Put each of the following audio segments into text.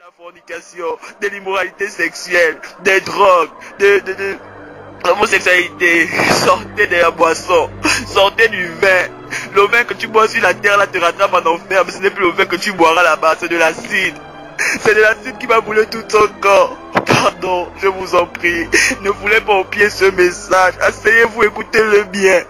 la fornication, de l'immoralité sexuelle, des drogues, de l'homosexualité. Sortez de la boisson, sortez du vin. Le vin que tu bois sur la terre là te rattrape en enfer, mais ce n'est plus le vin que tu boiras là-bas, c'est de l'acide. C'est de l'acide qui va brûler tout ton corps. Pardon, je vous en prie, ne voulez pas oublier ce message. Asseyez-vous, écoutez-le bien.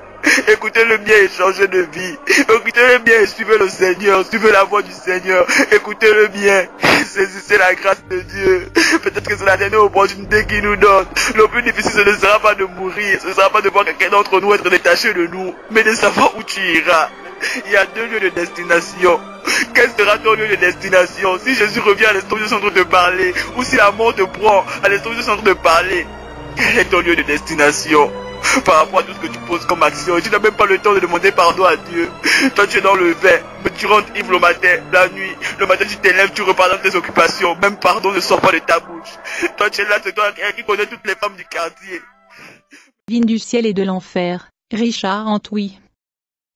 Écoutez-le bien et changez de vie. Écoutez-le bien et suivez le Seigneur. Suivez la voix du Seigneur. Écoutez-le bien. Saisissez la grâce de Dieu. Peut-être que c'est la dernière opportunité qu'il nous donne. Le plus difficile, ce ne sera pas de mourir. Ce ne sera pas de voir quelqu'un d'entre nous être détaché de nous, mais de savoir où tu iras. Il y a deux lieux de destination. Quel sera ton lieu de destination? Si Jésus revient à l'instant où je suis en train de parler, ou si la mort te prend à l'instant où je suis en train de parler, quel est ton lieu de destination? Par rapport à tout ce que tu poses comme action, tu n'as même pas le temps de demander pardon à Dieu. Toi tu es dans le vin, mais tu rentres ivre le matin, la nuit. Le matin tu t'élèves, tu repars dans tes occupations. Même pardon ne sort pas de ta bouche. Toi tu es là, c'est toi qui connais toutes les femmes du quartier. Divine du ciel et de l'enfer, Richard Antwi.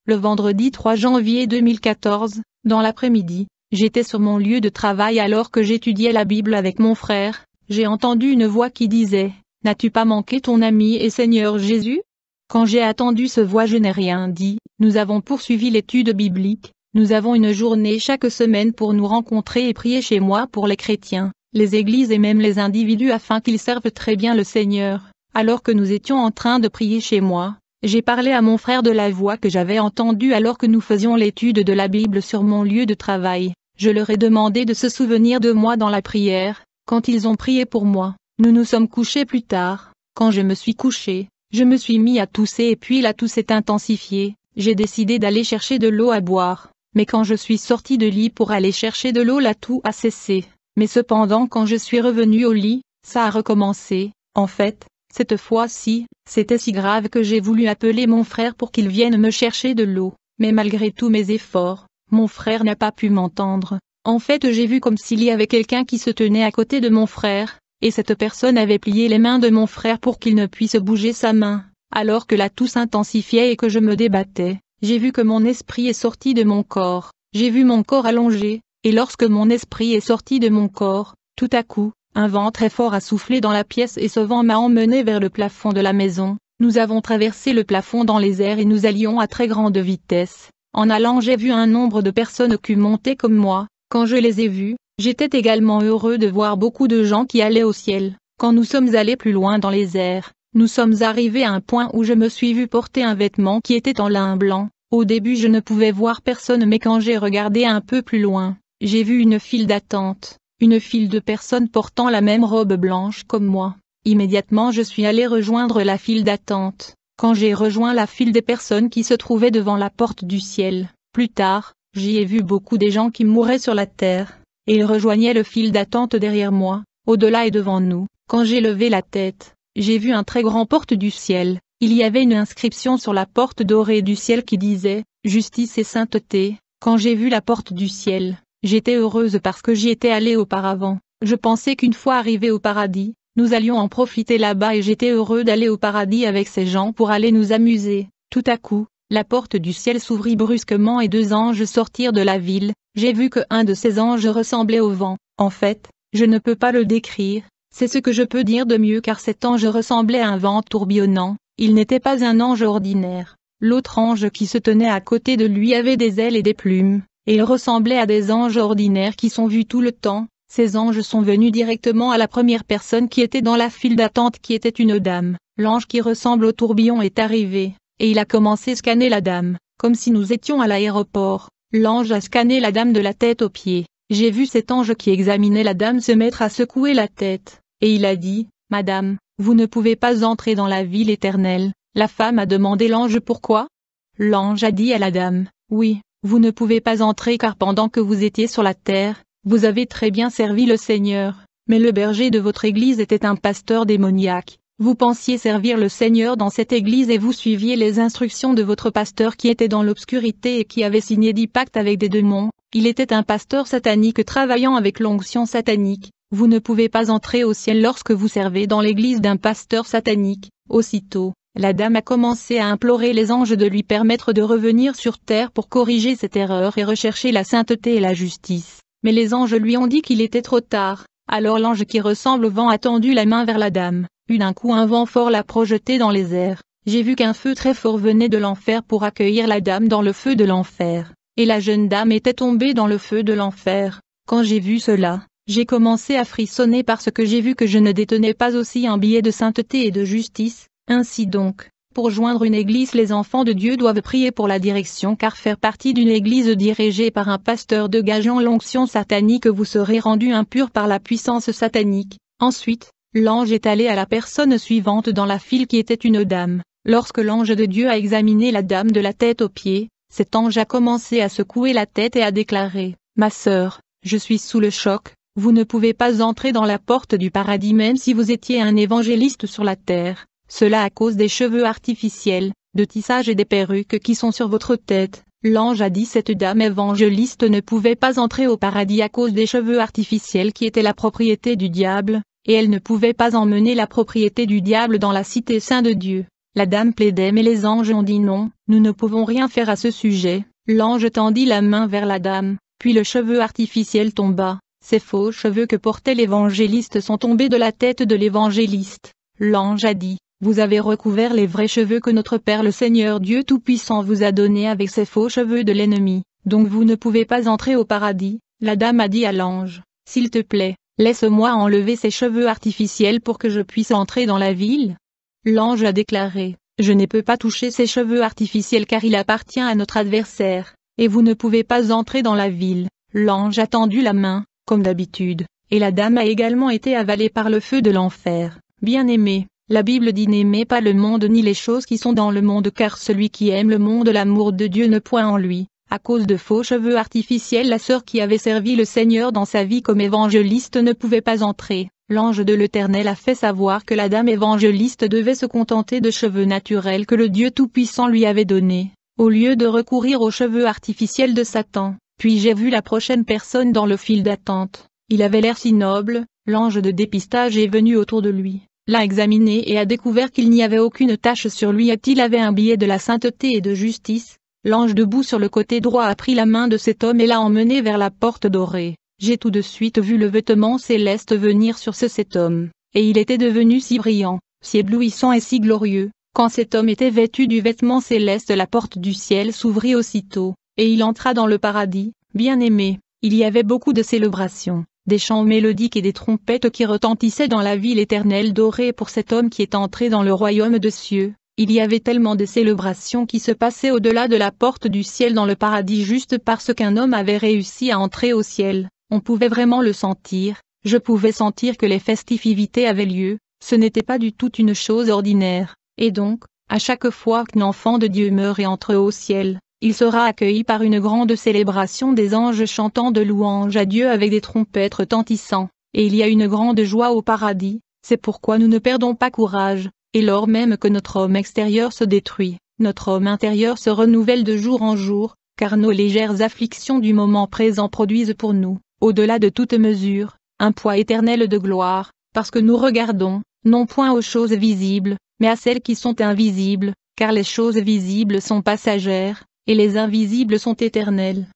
Le vendredi 3 janvier 2014, dans l'après-midi, j'étais sur mon lieu de travail alors que j'étudiais la Bible avec mon frère. J'ai entendu une voix qui disait: « N'as-tu pas manqué ton ami et Seigneur Jésus ?» Quand j'ai attendu ce voix, je n'ai rien dit. Nous avons poursuivi l'étude biblique. Nous avons une journée chaque semaine pour nous rencontrer et prier chez moi pour les chrétiens, les églises et même les individus afin qu'ils servent très bien le Seigneur. Alors que nous étions en train de prier chez moi, j'ai parlé à mon frère de la voix que j'avais entendue alors que nous faisions l'étude de la Bible sur mon lieu de travail. Je leur ai demandé de se souvenir de moi dans la prière, quand ils ont prié pour moi. Nous nous sommes couchés plus tard. Quand je me suis couché, je me suis mis à tousser et puis la toux s'est intensifiée. J'ai décidé d'aller chercher de l'eau à boire. Mais quand je suis sorti de lit pour aller chercher de l'eau, la toux a cessé. Mais cependant quand je suis revenu au lit, ça a recommencé. En fait, cette fois-ci, c'était si grave que j'ai voulu appeler mon frère pour qu'il vienne me chercher de l'eau. Mais malgré tous mes efforts, mon frère n'a pas pu m'entendre. En fait, j'ai vu comme s'il y avait quelqu'un qui se tenait à côté de mon frère, et cette personne avait plié les mains de mon frère pour qu'il ne puisse bouger sa main. Alors que la toux s'intensifiait et que je me débattais, j'ai vu que mon esprit est sorti de mon corps. J'ai vu mon corps allongé, et lorsque mon esprit est sorti de mon corps, tout à coup, un vent très fort a soufflé dans la pièce et ce vent m'a emmené vers le plafond de la maison. Nous avons traversé le plafond dans les airs et nous allions à très grande vitesse. En allant, j'ai vu un nombre de personnes qui montaient comme moi. Quand je les ai vues, j'étais également heureux de voir beaucoup de gens qui allaient au ciel. Quand nous sommes allés plus loin dans les airs, nous sommes arrivés à un point où je me suis vu porter un vêtement qui était en lin blanc. Au début je ne pouvais voir personne, mais quand j'ai regardé un peu plus loin, j'ai vu une file d'attente, une file de personnes portant la même robe blanche comme moi. Immédiatement je suis allé rejoindre la file d'attente. Quand j'ai rejoint la file des personnes qui se trouvaient devant la porte du ciel, plus tard, j'y ai vu beaucoup des gens qui mouraient sur la terre, et ils rejoignaient le fil d'attente derrière moi, au-delà et devant nous. Quand j'ai levé la tête, j'ai vu un très grand porte du ciel. Il y avait une inscription sur la porte dorée du ciel qui disait « Justice et sainteté ». Quand j'ai vu la porte du ciel, j'étais heureuse parce que j'y étais allée auparavant. Je pensais qu'une fois arrivés au paradis, nous allions en profiter là-bas et j'étais heureux d'aller au paradis avec ces gens pour aller nous amuser. Tout à coup, la porte du ciel s'ouvrit brusquement et deux anges sortirent de la ville. J'ai vu que un de ces anges ressemblait au vent. En fait, je ne peux pas le décrire, c'est ce que je peux dire de mieux car cet ange ressemblait à un vent tourbillonnant. Il n'était pas un ange ordinaire. L'autre ange qui se tenait à côté de lui avait des ailes et des plumes, et il ressemblait à des anges ordinaires qui sont vus tout le temps. Ces anges sont venus directement à la première personne qui était dans la file d'attente qui était une dame. L'ange qui ressemble au tourbillon est arrivé, et il a commencé à scanner la dame, comme si nous étions à l'aéroport. L'ange a scanné la dame de la tête aux pieds. J'ai vu cet ange qui examinait la dame se mettre à secouer la tête, et il a dit, « Madame, vous ne pouvez pas entrer dans la ville éternelle. » La femme a demandé l'ange pourquoi. L'ange a dit à la dame, « Oui, vous ne pouvez pas entrer car pendant que vous étiez sur la terre, vous avez très bien servi le Seigneur, mais le berger de votre église était un pasteur démoniaque. Vous pensiez servir le Seigneur dans cette église et vous suiviez les instructions de votre pasteur qui était dans l'obscurité et qui avait signé 10 pactes avec des démons. Il était un pasteur satanique travaillant avec l'onction satanique. Vous ne pouvez pas entrer au ciel lorsque vous servez dans l'église d'un pasteur satanique. » Aussitôt, la dame a commencé à implorer les anges de lui permettre de revenir sur terre pour corriger cette erreur et rechercher la sainteté et la justice. mais les anges lui ont dit qu'il était trop tard. Alors l'ange qui ressemble au vent a tendu la main vers la dame. D'un coup un vent fort l'a projetée dans les airs. J'ai vu qu'un feu très fort venait de l'enfer pour accueillir la dame dans le feu de l'enfer. Et la jeune dame était tombée dans le feu de l'enfer. Quand j'ai vu cela, j'ai commencé à frissonner parce que j'ai vu que je ne détenais pas aussi un billet de sainteté et de justice. Ainsi donc, pour joindre une église, les enfants de Dieu doivent prier pour la direction, car faire partie d'une église dirigée par un pasteur dégageant l'onction satanique, vous serez rendu impur par la puissance satanique. Ensuite, l'ange est allé à la personne suivante dans la file qui était une dame. Lorsque l'ange de Dieu a examiné la dame de la tête aux pieds, cet ange a commencé à secouer la tête et à déclarer: « Ma sœur, je suis sous le choc, vous ne pouvez pas entrer dans la porte du paradis même si vous étiez un évangéliste sur la terre. Cela à cause des cheveux artificiels, de tissage et des perruques qui sont sur votre tête. » L'ange a dit cette dame évangéliste ne pouvait pas entrer au paradis à cause des cheveux artificiels qui étaient la propriété du diable, et elle ne pouvait pas emmener la propriété du diable dans la cité sainte de Dieu. La dame plaidait mais les anges ont dit non, nous ne pouvons rien faire à ce sujet. L'ange tendit la main vers la dame, puis le cheveu artificiel tomba. Ces faux cheveux que portait l'évangéliste sont tombés de la tête de l'évangéliste. L'ange a dit: vous avez recouvert les vrais cheveux que notre Père le Seigneur Dieu Tout-Puissant vous a donnés avec ces faux cheveux de l'ennemi, donc vous ne pouvez pas entrer au paradis. La dame a dit à l'ange: s'il te plaît, laisse-moi enlever ces cheveux artificiels pour que je puisse entrer dans la ville. L'ange a déclaré: je ne peux pas toucher ces cheveux artificiels car il appartient à notre adversaire, et vous ne pouvez pas entrer dans la ville. L'ange a tendu la main, comme d'habitude, et la dame a également été avalée par le feu de l'enfer. Bien-aimé, la Bible dit: n'aimez pas le monde ni les choses qui sont dans le monde, car celui qui aime le monde, l'amour de Dieu ne point en lui. À cause de faux cheveux artificiels, la sœur qui avait servi le Seigneur dans sa vie comme évangéliste ne pouvait pas entrer. L'ange de l'Éternel a fait savoir que la dame évangéliste devait se contenter de cheveux naturels que le Dieu Tout-Puissant lui avait donnés, au lieu de recourir aux cheveux artificiels de Satan. Puis j'ai vu la prochaine personne dans le fil d'attente. Il avait l'air si noble. L'ange de dépistage est venu autour de lui, l'a examiné et a découvert qu'il n'y avait aucune tache sur lui et qu'il avait un billet de la sainteté et de justice. L'ange debout sur le côté droit a pris la main de cet homme et l'a emmené vers la porte dorée. J'ai tout de suite vu le vêtement céleste venir sur cet homme, et il était devenu si brillant, si éblouissant et si glorieux. Quand cet homme était vêtu du vêtement céleste, la porte du ciel s'ouvrit aussitôt, et il entra dans le paradis. Bien-aimé, il y avait beaucoup de célébrations, des chants mélodiques et des trompettes qui retentissaient dans la ville éternelle dorée pour cet homme qui est entré dans le royaume des cieux. Il y avait tellement de célébrations qui se passaient au-delà de la porte du ciel dans le paradis juste parce qu'un homme avait réussi à entrer au ciel. On pouvait vraiment le sentir. Je pouvais sentir que les festivités avaient lieu. Ce n'était pas du tout une chose ordinaire. Et donc, à chaque fois qu'un enfant de Dieu meurt et entre au ciel, il sera accueilli par une grande célébration des anges chantant de louanges à Dieu avec des trompettes retentissant. Et il y a une grande joie au paradis. C'est pourquoi nous ne perdons pas courage. Et lors même que notre homme extérieur se détruit, notre homme intérieur se renouvelle de jour en jour, car nos légères afflictions du moment présent produisent pour nous, au-delà de toute mesure, un poids éternel de gloire, parce que nous regardons, non point aux choses visibles, mais à celles qui sont invisibles, car les choses visibles sont passagères, et les invisibles sont éternelles.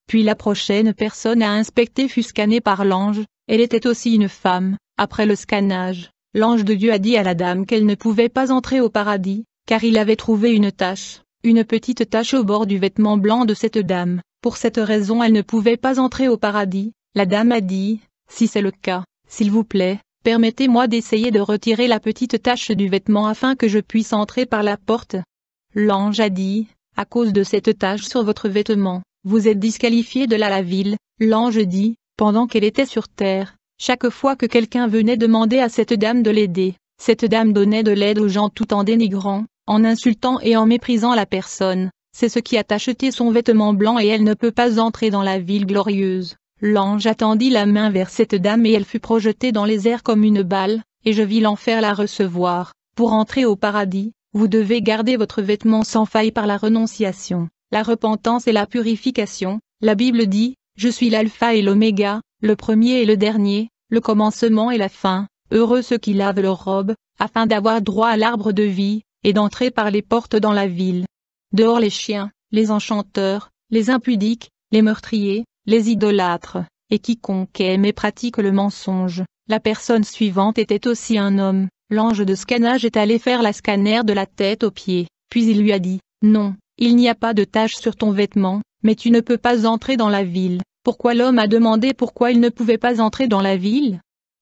Puis la prochaine personne à inspecter fut scannée par l'ange. Elle était aussi une femme. Après le scannage, l'ange de Dieu a dit à la dame qu'elle ne pouvait pas entrer au paradis, car il avait trouvé une tache, une petite tache au bord du vêtement blanc de cette dame. Pour cette raison elle ne pouvait pas entrer au paradis. La dame a dit: si c'est le cas, s'il vous plaît, permettez-moi d'essayer de retirer la petite tache du vêtement afin que je puisse entrer par la porte. L'ange a dit: à cause de cette tache sur votre vêtement, vous êtes disqualifié de la ville. L'ange dit: pendant qu'elle était sur terre, chaque fois que quelqu'un venait demander à cette dame de l'aider, cette dame donnait de l'aide aux gens tout en dénigrant, en insultant et en méprisant la personne. C'est ce qui a tacheté son vêtement blanc et elle ne peut pas entrer dans la ville glorieuse. L'ange tendit la main vers cette dame et elle fut projetée dans les airs comme une balle, et je vis l'enfer la recevoir. Pour entrer au paradis, vous devez garder votre vêtement sans faille par la renonciation, la repentance et la purification. La Bible dit: je suis l'alpha et l'oméga, le premier et le dernier, le commencement et la fin. Heureux ceux qui lavent leurs robes, afin d'avoir droit à l'arbre de vie, et d'entrer par les portes dans la ville. Dehors les chiens, les enchanteurs, les impudiques, les meurtriers, les idolâtres, et quiconque aime et pratique le mensonge. La personne suivante était aussi un homme. L'ange de scannage est allé faire la scanner de la tête aux pieds, puis il lui a dit, non, il n'y a pas de tache sur ton vêtement, mais tu ne peux pas entrer dans la ville. Pourquoi l'homme a demandé pourquoi il ne pouvait pas entrer dans la ville?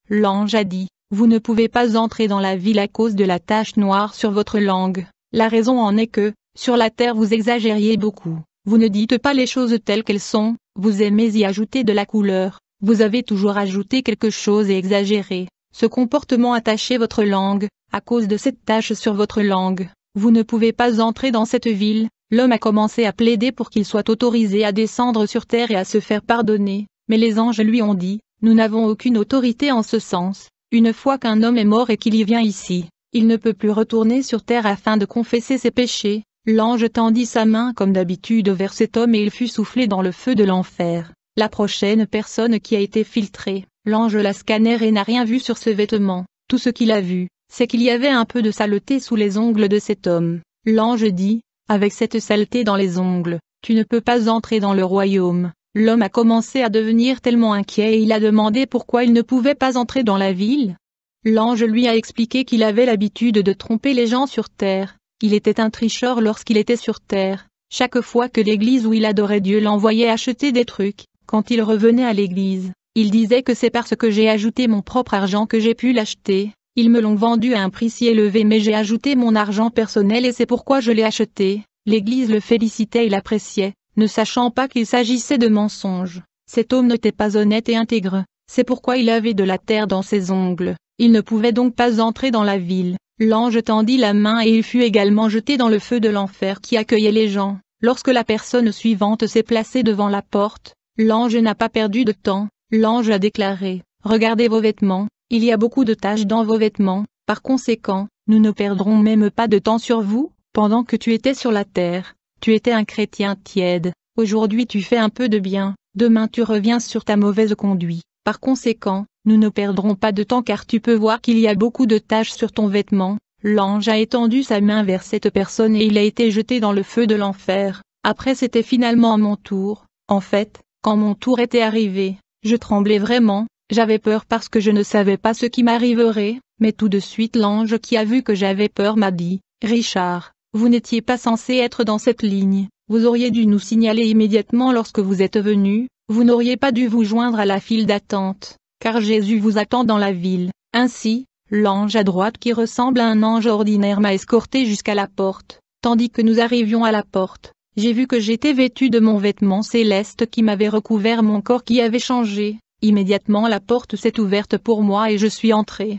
L'ange a dit, vous ne pouvez pas entrer dans la ville à cause de la tache noire sur votre langue. La raison en est que, sur la terre vous exagériez beaucoup. Vous ne dites pas les choses telles qu'elles sont, vous aimez y ajouter de la couleur, vous avez toujours ajouté quelque chose et exagéré. Ce comportement a taché votre langue, à cause de cette tache sur votre langue. Vous ne pouvez pas entrer dans cette ville. L'homme a commencé à plaider pour qu'il soit autorisé à descendre sur terre et à se faire pardonner, mais les anges lui ont dit, nous n'avons aucune autorité en ce sens. Une fois qu'un homme est mort et qu'il y vient ici, il ne peut plus retourner sur terre afin de confesser ses péchés. L'ange tendit sa main comme d'habitude vers cet homme et il fut soufflé dans le feu de l'enfer. La prochaine personne qui a été filtrée, l'ange la scanner et n'a rien vu sur ce vêtement. Tout ce qu'il a vu, c'est qu'il y avait un peu de saleté sous les ongles de cet homme. L'ange dit, avec cette saleté dans les ongles, tu ne peux pas entrer dans le royaume. L'homme a commencé à devenir tellement inquiet et il a demandé pourquoi il ne pouvait pas entrer dans la ville. L'ange lui a expliqué qu'il avait l'habitude de tromper les gens sur terre. Il était un tricheur lorsqu'il était sur terre. Chaque fois que l'église où il adorait Dieu l'envoyait acheter des trucs, quand il revenait à l'église, il disait que c'est parce que j'ai ajouté mon propre argent que j'ai pu l'acheter. Ils me l'ont vendu à un prix si élevé mais j'ai ajouté mon argent personnel et c'est pourquoi je l'ai acheté. L'église le félicitait et l'appréciait, ne sachant pas qu'il s'agissait de mensonges. Cet homme n'était pas honnête et intègre, c'est pourquoi il avait de la terre dans ses ongles. Il ne pouvait donc pas entrer dans la ville. L'ange tendit la main et il fut également jeté dans le feu de l'enfer qui accueillait les gens. Lorsque la personne suivante s'est placée devant la porte, l'ange n'a pas perdu de temps. L'ange a déclaré, regardez vos vêtements, il y a beaucoup de taches dans vos vêtements, par conséquent, nous ne perdrons même pas de temps sur vous. Pendant que tu étais sur la terre, tu étais un chrétien tiède, aujourd'hui tu fais un peu de bien, demain tu reviens sur ta mauvaise conduite. Par conséquent, nous ne perdrons pas de temps car tu peux voir qu'il y a beaucoup de taches sur ton vêtement. L'ange a étendu sa main vers cette personne et il a été jeté dans le feu de l'enfer. Après c'était finalement à mon tour. En fait, quand mon tour était arrivé, je tremblais vraiment, j'avais peur parce que je ne savais pas ce qui m'arriverait, mais tout de suite l'ange qui a vu que j'avais peur m'a dit, Richard, vous n'étiez pas censé être dans cette ligne, vous auriez dû nous signaler immédiatement lorsque vous êtes venu, vous n'auriez pas dû vous joindre à la file d'attente, car Jésus vous attend dans la ville. Ainsi, l'ange à droite qui ressemble à un ange ordinaire m'a escorté jusqu'à la porte, tandis que nous arrivions à la porte, j'ai vu que j'étais vêtu de mon vêtement céleste qui m'avait recouvert mon corps qui avait changé, immédiatement la porte s'est ouverte pour moi et je suis entré.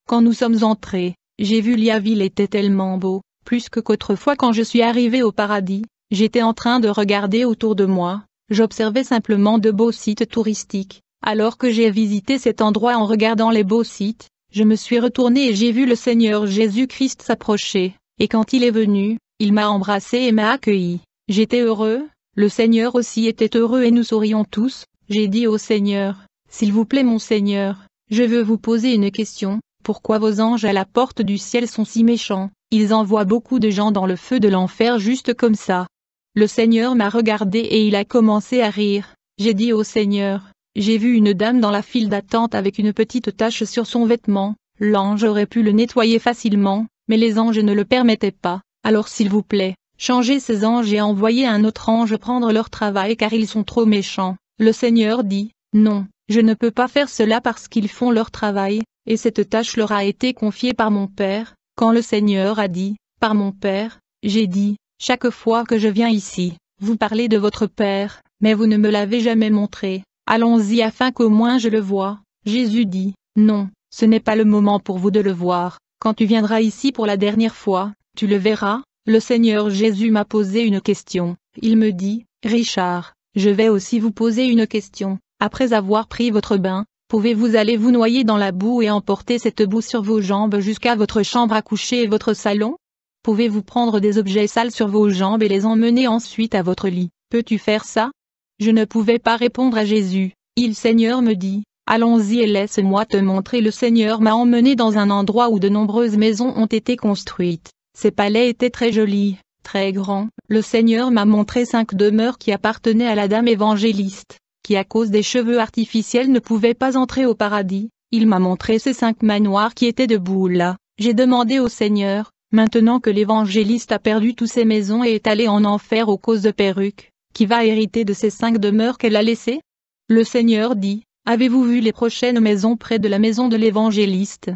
Quand nous sommes entrés, j'ai vu la ville était tellement beau. Plus que qu'autrefois quand je suis arrivé au paradis, j'étais en train de regarder autour de moi, j'observais simplement de beaux sites touristiques. Alors que j'ai visité cet endroit en regardant les beaux sites, je me suis retourné et j'ai vu le Seigneur Jésus-Christ s'approcher, et quand il est venu, il m'a embrassé et m'a accueilli. J'étais heureux, le Seigneur aussi était heureux et nous sourions tous. J'ai dit au Seigneur, s'il vous plaît mon Seigneur, je veux vous poser une question, pourquoi vos anges à la porte du ciel sont si méchants? Ils envoient beaucoup de gens dans le feu de l'enfer juste comme ça. Le Seigneur m'a regardé et il a commencé à rire. J'ai dit au Seigneur, j'ai vu une dame dans la file d'attente avec une petite tache sur son vêtement. L'ange aurait pu le nettoyer facilement, mais les anges ne le permettaient pas. Alors s'il vous plaît, changez ces anges et envoyez un autre ange prendre leur travail car ils sont trop méchants. Le Seigneur dit, non, je ne peux pas faire cela parce qu'ils font leur travail, et cette tâche leur a été confiée par mon Père. Quand le Seigneur a dit, par mon Père, j'ai dit, chaque fois que je viens ici, vous parlez de votre Père, mais vous ne me l'avez jamais montré, allons-y afin qu'au moins je le voie. Jésus dit, non, ce n'est pas le moment pour vous de le voir, quand tu viendras ici pour la dernière fois, tu le verras. Le Seigneur Jésus m'a posé une question, il me dit, Richard, je vais aussi vous poser une question, après avoir pris votre bain, pouvez-vous aller vous noyer dans la boue et emporter cette boue sur vos jambes jusqu'à votre chambre à coucher et votre salon? Pouvez-vous prendre des objets sales sur vos jambes et les emmener ensuite à votre lit? Peux-tu faire ça? Je ne pouvais pas répondre à Jésus. Le Seigneur me dit, allons-y et laisse-moi te montrer. Le Seigneur m'a emmené dans un endroit où de nombreuses maisons ont été construites. Ces palais étaient très jolis, très grands. Le Seigneur m'a montré 5 demeures qui appartenaient à la dame évangéliste. qui à cause des cheveux artificiels ne pouvait pas entrer au paradis. Il m'a montré ces 5 manoirs qui étaient debout là. J'ai demandé au Seigneur, maintenant que l'évangéliste a perdu toutes ses maisons et est allé en enfer aux causes de perruques, qui va hériter de ces 5 demeures qu'elle a laissées? Le Seigneur dit, avez-vous vu les prochaines maisons près de la maison de l'évangéliste?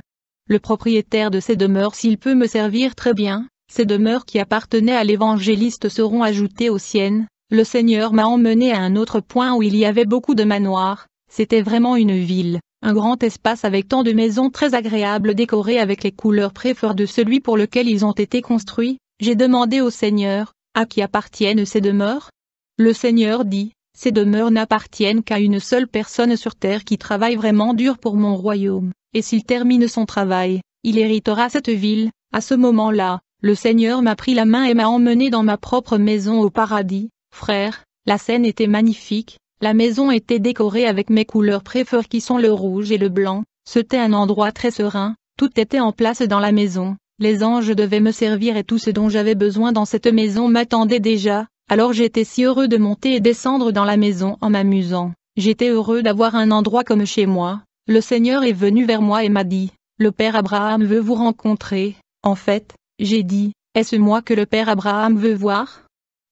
Le propriétaire de ces demeures s'il peut me servir très bien, ces demeures qui appartenaient à l'évangéliste seront ajoutées aux siennes. Le Seigneur m'a emmené à un autre point où il y avait beaucoup de manoirs, c'était vraiment une ville, un grand espace avec tant de maisons très agréables décorées avec les couleurs préférées de celui pour lequel ils ont été construits. J'ai demandé au Seigneur, à qui appartiennent ces demeures? Le Seigneur dit, ces demeures n'appartiennent qu'à une seule personne sur terre qui travaille vraiment dur pour mon royaume, et s'il termine son travail, il héritera cette ville. À ce moment-là, le Seigneur m'a pris la main et m'a emmené dans ma propre maison au paradis. Frère, la scène était magnifique, la maison était décorée avec mes couleurs préférées qui sont le rouge et le blanc, c'était un endroit très serein, tout était en place dans la maison, les anges devaient me servir et tout ce dont j'avais besoin dans cette maison m'attendait déjà, alors j'étais si heureux de monter et descendre dans la maison en m'amusant, j'étais heureux d'avoir un endroit comme chez moi. Le Seigneur est venu vers moi et m'a dit, le Père Abraham veut vous rencontrer. En fait, j'ai dit, est-ce moi que le Père Abraham veut voir?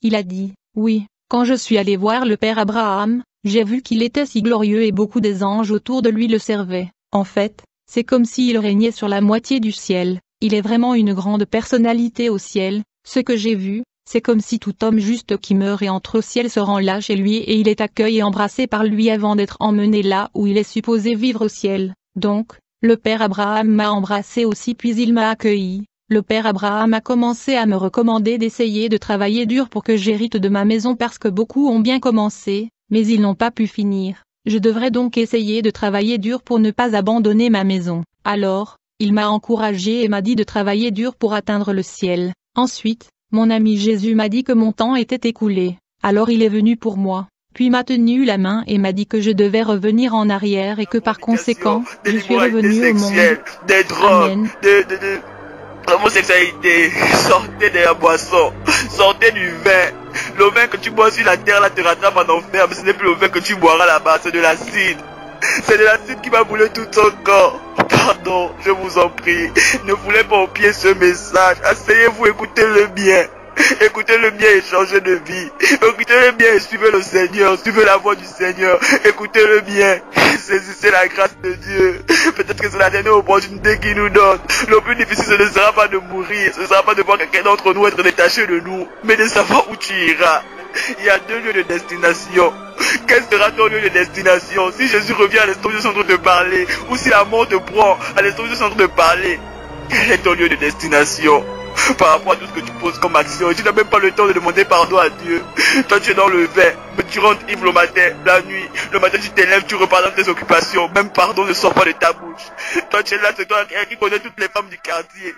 Il a dit, oui, quand je suis allé voir le Père Abraham, j'ai vu qu'il était si glorieux et beaucoup des anges autour de lui le servaient. En fait, c'est comme s'il régnait sur la moitié du ciel, il est vraiment une grande personnalité au ciel. Ce que j'ai vu, c'est comme si tout homme juste qui meurt et entre au ciel se rend là chez lui et il est accueilli et embrassé par lui avant d'être emmené là où il est supposé vivre au ciel. Donc, le Père Abraham m'a embrassé aussi puis il m'a accueilli. Le Père Abraham a commencé à me recommander d'essayer de travailler dur pour que j'hérite de ma maison parce que beaucoup ont bien commencé, mais ils n'ont pas pu finir. Je devrais donc essayer de travailler dur pour ne pas abandonner ma maison. Alors, il m'a encouragé et m'a dit de travailler dur pour atteindre le ciel. Ensuite, mon ami Jésus m'a dit que mon temps était écoulé. Alors il est venu pour moi, puis m'a tenu la main et m'a dit que je devais revenir en arrière et que par conséquent, je suis revenu au monde. Des drogues, Amen. L'homosexualité, sortez de la boisson, sortez du vin. Le vin que tu bois sur la terre là te rattrape en enfer, mais ce n'est plus le vin que tu boiras là-bas, c'est de l'acide. C'est de l'acide qui va brûler tout ton corps. Pardon, je vous en prie, ne voulez pas oublier ce message, asseyez-vous, écoutez-le bien. Écoutez-le bien et changez de vie. Écoutez-le bien et suivez le Seigneur. Suivez la voix du Seigneur. Écoutez-le bien. Saisissez la grâce de Dieu. Peut-être que c'est la dernière opportunité qu'il nous donne. Le plus difficile, ce ne sera pas de mourir. Ce ne sera pas de voir quelqu'un d'entre nous être détaché de nous, mais de savoir où tu iras. Il y a 2 lieux de destination. Quel sera ton lieu de destination? Si Jésus revient à l'instant où je suis en train de parler, ou si la mort te prend à l'instant où je suis en train de parler, quel est ton lieu de destination? Par rapport à tout ce que tu poses comme action, et tu n'as même pas le temps de demander pardon à Dieu. Toi tu es dans le vin, mais tu rentres ivre le matin, la nuit, le matin tu t'élèves, tu repars dans tes occupations, même pardon ne sort pas de ta bouche. Toi tu es là, c'est toi qui connais toutes les femmes du quartier.